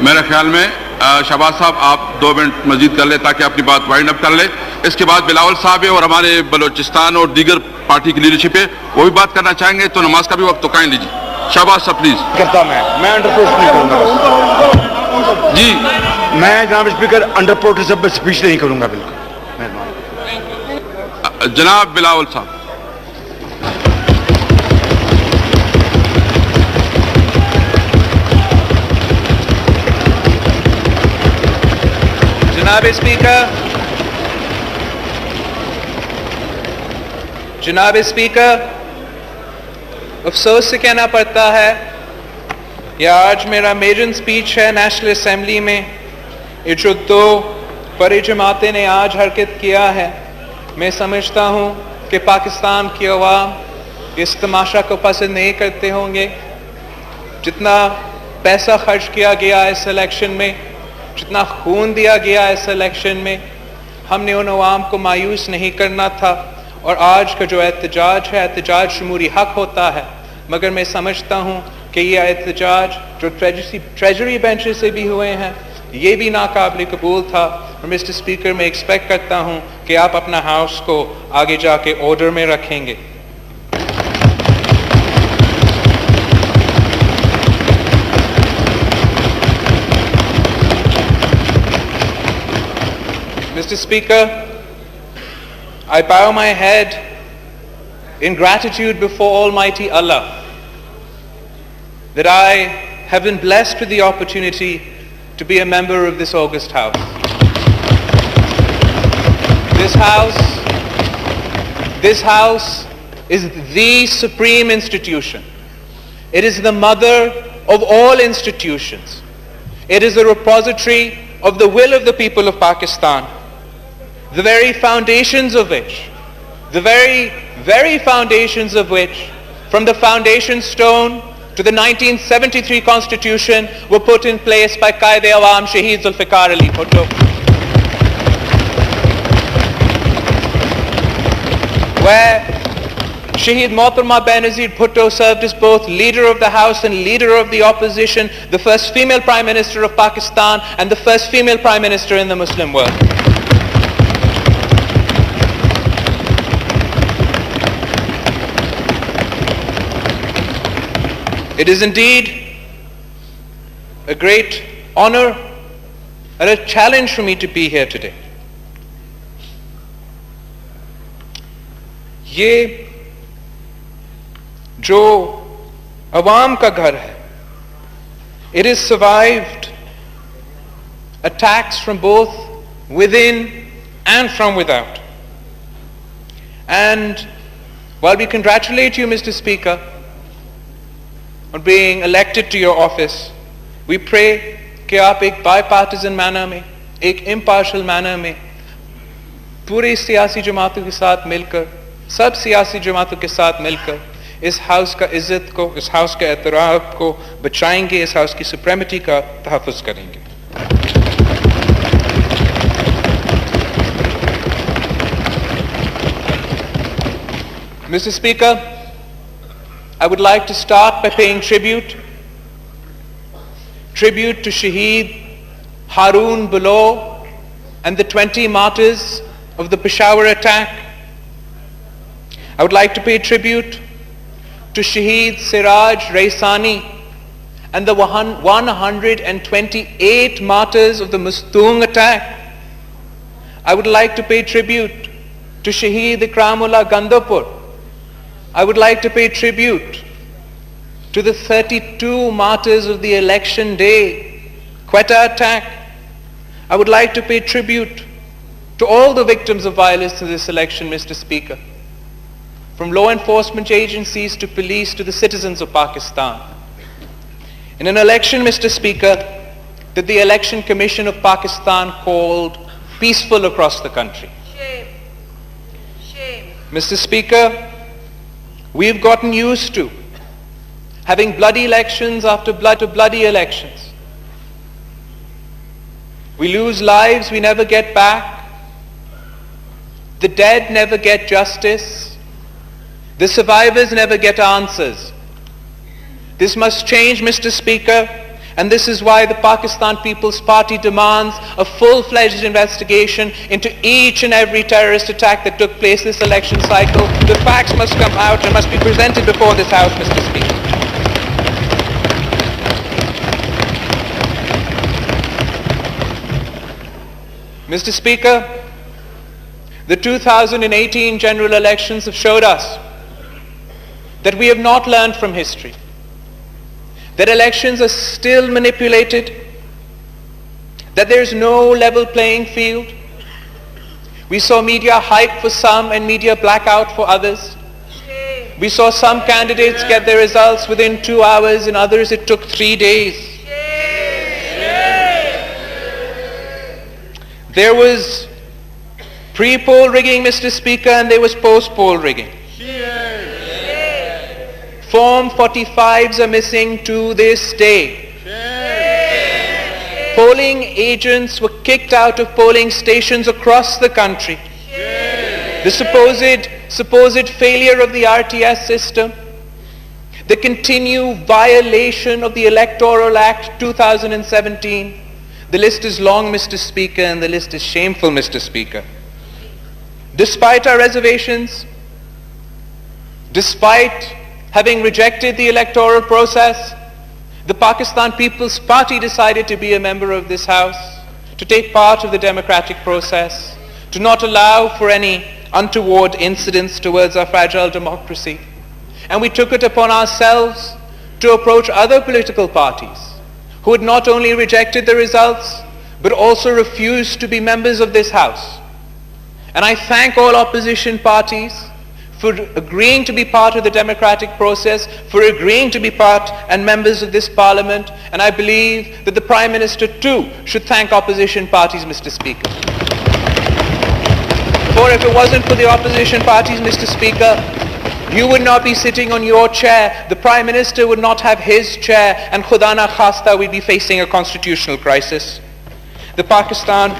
मेरे ख्याल में शहबाज साहब आप 2 मिनट मजीद कर ले ताकि अपनी बात वाइंड अप कर ले। इसके बाद बिलावल साहब है और हमारे बलोचिस्तान और दीगर पार्टी की लीडरशिप है, वो भी बात करना चाहेंगे, तो नमाज का भी वक्त तो कायम लीजिए। शहबाज साहब प्लीज। करता मैं अंडर प्रोटेस्ट नहीं करूंगा जी। मैं जनाब स्पीकर अंडर प्रोटेस्ट अब स्पीच नहीं करूंगा, बिल्कुल जनाब बिलावल साहब। जनाब स्पीकर, अफसोस से कहना पड़ता है कि आज मेरा मेजर स्पीच है नेशनल असेंबली में। ये जो 2 बड़ी जमातें ने आज हरकत किया है, मैं समझता हूँ कि पाकिस्तान की अवाम इस तमाशा को पसंद नहीं करते होंगे। जितना पैसा खर्च किया गया इस इलेक्शन में, जितना खून दिया गया इस इलेक्शन में, हमने उन अवाम को मायूस नहीं करना था। और आज का जो एहतजाज है, एहतजाज शमूरी हक होता है, मगर मैं समझता हूँ कि ये एहतजाज जो ट्रेजरी बेंचेस से भी हुए हैं, ये भी नाकाबिल कबूल था। और मिस्टर स्पीकर, मैं एक्सपेक्ट करता हूँ कि आप अपना हाउस को आगे जाके ऑर्डर में रखेंगे। Mr. Speaker, I bow my head in gratitude before Almighty Allah that I have been blessed with the opportunity to be a member of this august house. This house is the supreme institution. It is the mother of all institutions. It is a repository of the will of the people of Pakistan. The very foundations of which, from the foundation stone to the 1973 Constitution, were put in place by Qaid-e-Awam Shaheed Zulfikar Ali Bhutto. Where Shaheed Mohtarma Benazir Bhutto served as both leader of the House and leader of the opposition, the first female Prime Minister of Pakistan and the first female Prime Minister in the Muslim world. It is indeed a great honor and a challenge for me to be here today. ये जो अवाम का घर है, it has survived attacks from both within and from without. And while we congratulate you, Mr. Speaker, on being elected to your office, we pray कि आप एक bipartisan manner में, एक impartial manner में, पूरी सियासी जमातों के साथ मिलकर, सब सियासी जमातों के साथ मिलकर इस हाउस का इज्जत को, इस हाउस के एहतराम को बचाएंगे, इस हाउस की सुप्रीमेटी का तहफ़्फ़ुज़ करेंगे। Mr. Speaker, I would like to start by paying tribute to Shaheed Haroon Baloch and the 20 martyrs of the Peshawar attack. I would like to pay tribute to Shaheed Siraj Raisani and the 128 martyrs of the Mustung attack. I would like to pay tribute to Shaheed Ikramullah Gandapur. I would like to pay tribute to the 32 martyrs of the election day Quetta attack. I would like to pay tribute to all the victims of violence in this election, Mr. Speaker, from law enforcement agencies to police to the citizens of Pakistan. In an election, Mr. Speaker, that the Election Commission of Pakistan called peaceful across the country. Shame. Mr. Speaker, we've gotten used to having bloody elections after bloody elections. We lose lives we never get back. The dead never get justice. The survivors never get answers. This must change, Mr. Speaker. And this is why the Pakistan People's Party demands a full-fledged investigation into each and every terrorist attack that took place this election cycle. The facts must come out and must be presented before this House, Mr. Speaker. Mr. Speaker, the 2018 general elections have showed us that we have not learned from history, that elections are still manipulated, that there is no level playing field. We saw media hype for some and media blackout for others. We saw some candidates get their results within 2 hours, and others it took 3 days. There was pre-poll rigging, Mr. Speaker, and there was post-poll rigging. Form 45s are missing to this day. Polling agents were kicked out of polling stations across the country. The supposed failure of the RTS system, the continued violation of the Electoral Act 2017. The list is long, Mr. Speaker, and the list is shameful, Mr. Speaker. Despite our reservations, despite having rejected the electoral process, the Pakistan People's Party decided to be a member of this House, to take part of the democratic process, to not allow for any untoward incidents towards our fragile democracy. And we took it upon ourselves to approach other political parties who had not only rejected the results, but also refused to be members of this House. And I thank all opposition parties for agreeing to be part of the democratic process, for agreeing to be part and members of this Parliament, and I believe that the Prime Minister too should thank opposition parties, Mr. Speaker. For if it wasn't for the opposition parties, Mr. Speaker, you would not be sitting on your chair, the Prime Minister would not have his chair, and Khuda na khasta we'd be facing a constitutional crisis. The Pakistan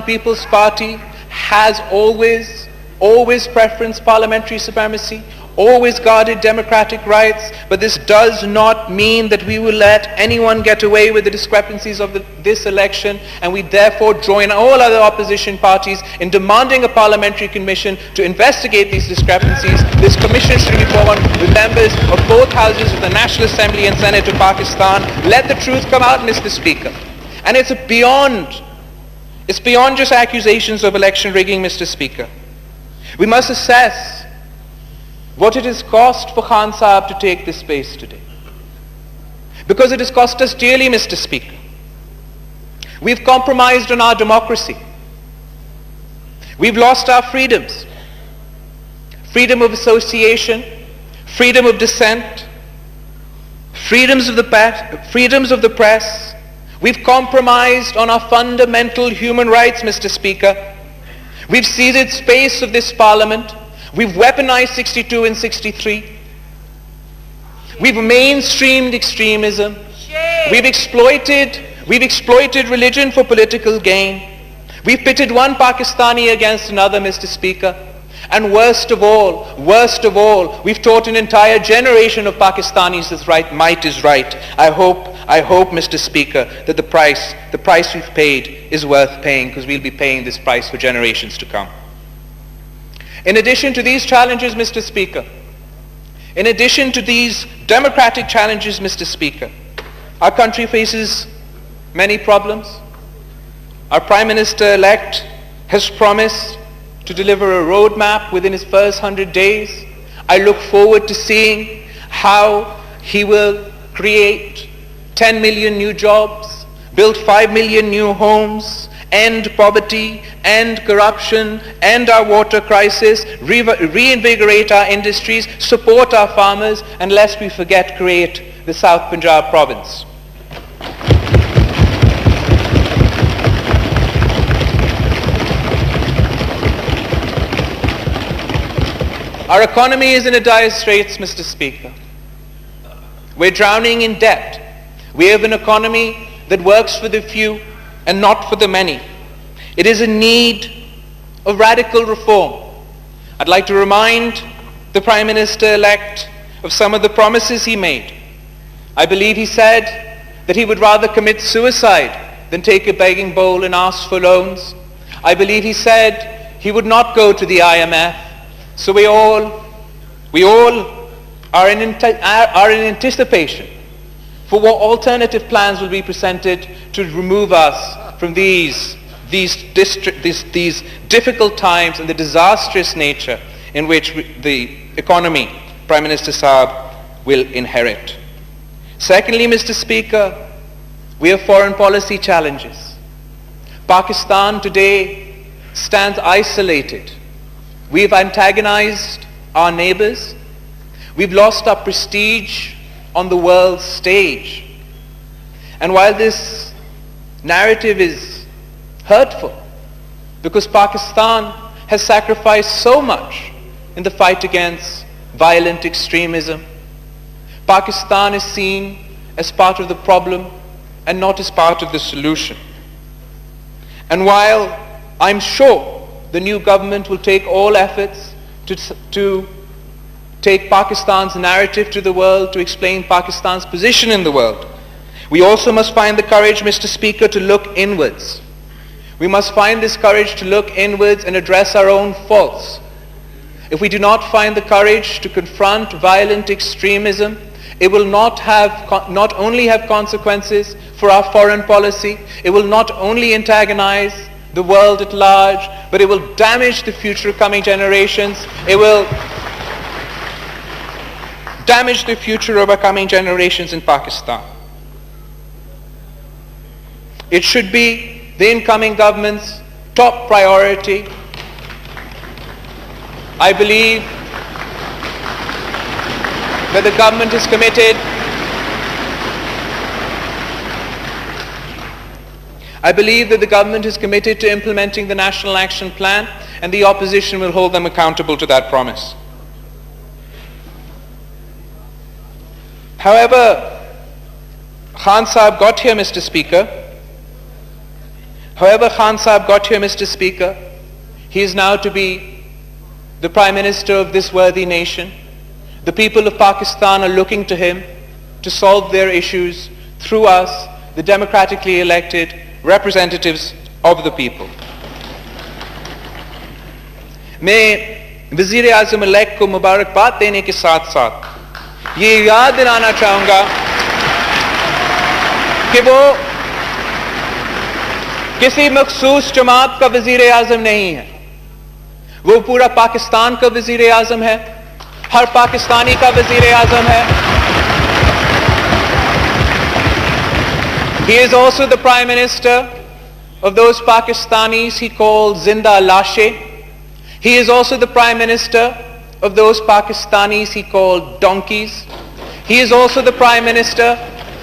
People's Party has always preferenced parliamentary supremacy, always guarded democratic rights, but this does not mean that we will let anyone get away with the discrepancies of this election, and we therefore join all other opposition parties in demanding a parliamentary commission to investigate these discrepancies. This commission should be formed with members of both houses of the National Assembly and Senate of Pakistan. Let the truth come out, Mr. Speaker. And it's beyond just accusations of election rigging, Mr. Speaker. We must assess what it has cost for Khan Sahib to take this space today. Because it has cost us dearly, Mr. Speaker. We've compromised on our democracy. We've lost our freedoms. Freedom of association, freedom of dissent, freedoms of the press. We've compromised on our fundamental human rights, Mr. Speaker. We've ceded space of this Parliament. We've weaponized 62 and 63. We've mainstreamed extremism. We've exploited religion for political gain. We've pitted one Pakistani against another, Mr. Speaker. And worst of all, we've taught an entire generation of Pakistanis that might is right. I hope, Mr. Speaker, that the price we've paid is worth paying, because we'll be paying this price for generations to come. In addition to these challenges, Mr. Speaker, in addition to these democratic challenges, Mr. Speaker, our country faces many problems. Our Prime Minister-elect has promised to deliver a roadmap within his first 100 days. I look forward to seeing how he will create 10 million new jobs, build 5 million new homes, end poverty, end corruption, end our water crisis, reinvigorate our industries, support our farmers, and lest we forget, create the South Punjab province. Our economy is in a dire straits, Mr. Speaker. We're drowning in debt. We have an economy that works for the few and not for the many. It is in need of radical reform. I'd like to remind the Prime Minister-elect of some of the promises he made. I believe he said that he would rather commit suicide than take a begging bowl and ask for loans. I believe he said he would not go to the IMF. So we all are in anticipation for what alternative plans will be presented to remove us from these difficult times and the disastrous nature in which the economy, Prime Minister Saab, will inherit. Secondly, Mr. Speaker, we have foreign policy challenges. Pakistan today stands isolated. We've antagonized our neighbors. We've lost our prestige on the world stage. And while this narrative is hurtful, because Pakistan has sacrificed so much in the fight against violent extremism, Pakistan is seen as part of the problem and not as part of the solution. And while I'm sure the new government will take all efforts to take Pakistan's narrative to the world, to explain Pakistan's position in the world, we also must find the courage, Mr. Speaker, to look inwards. We must find this courage to look inwards and address our own faults. If we do not find the courage to confront violent extremism, it will not only have consequences for our foreign policy, it will not only antagonize the world at large, but it will damage the future coming generations. It will damage the future of our coming generations in Pakistan. It should be the incoming government's top priority. I believe that the government is committed. I believe that the government is committed to implementing the National Action Plan, and the opposition will hold them accountable to that promise. However, Khan Sahib got here, Mr. Speaker. He is now to be the Prime Minister of this worthy nation. The people of Pakistan are looking to him to solve their issues through us, the democratically elected representatives of the people. मैं वज़ीर आज़म elect को मुबारकबाद देने के साथ साथ ये याद दिलाना चाहूँगा कि वो किसी मखसूस जमात का वज़ीर आज़म नहीं है, वो पूरा पाकिस्तान का वज़ीर आज़म है, हर पाकिस्तानी का वज़ीर आज़म है. He is also the Prime Minister of those Pakistanis he called Zinda Lashe. He is also the Prime Minister of those Pakistanis he called donkeys. He is also the Prime Minister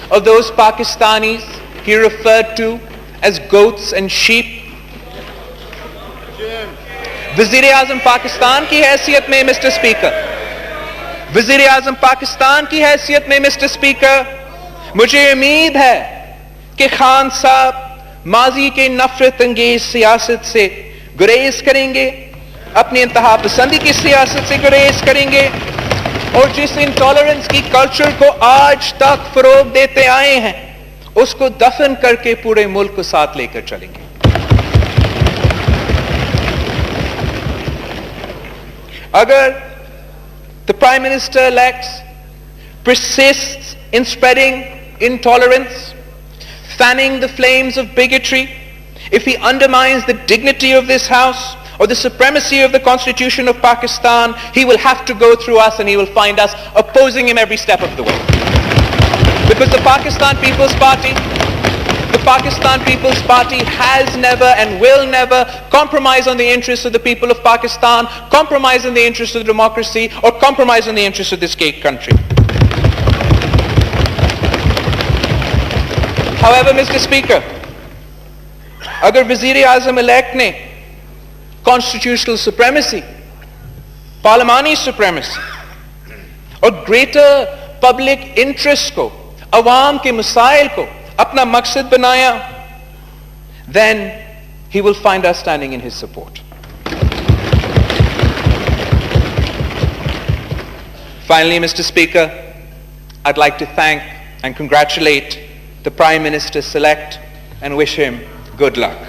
of those Pakistanis he referred to as goats and sheep. वज़ीर आज़म पाकिस्तान की हैसियत में mister speaker, वज़ीर आज़म पाकिस्तान की हैसियत में mister speaker, मुझे उम्मीद है कि खान साहब माजी के नफरत अंगेज सियासत से गुरेज करेंगे, अपनी इंतहा पसंदी की सियासत से गुरेज करेंगे, और जिस इंटॉलरेंस की कल्चर को आज तक फरोग देते आए हैं उसको दफन करके पूरे मुल्क को साथ लेकर चलेंगे. Agar the Prime Minister-elect persists in spreading intolerance, fanning the flames of bigotry, if he undermines the dignity of this House or the supremacy of the Constitution of Pakistan, he will have to go through us and he will find us opposing him every step of the way. Because the Pakistan People's Party has never and will never compromise on the interests of the people of Pakistan, compromise on the interests of democracy, or compromise on the interests of this great country. However, Mr. Speaker, agar Wazir-e-Azam elect ne constitutional supremacy, parliamentary supremacy और greater public interest को, awam ke masail को अपना मकसद बनाया, then he will find us standing in his support. Finally, Mr. Speaker, I'd like to thank and congratulate the Prime Minister-select and wish him good luck.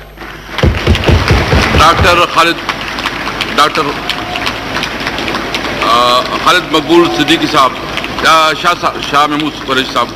Doctor Khalid मकबूल सिद्दीकी साहब, शाह महमूद कुरैशी साहब।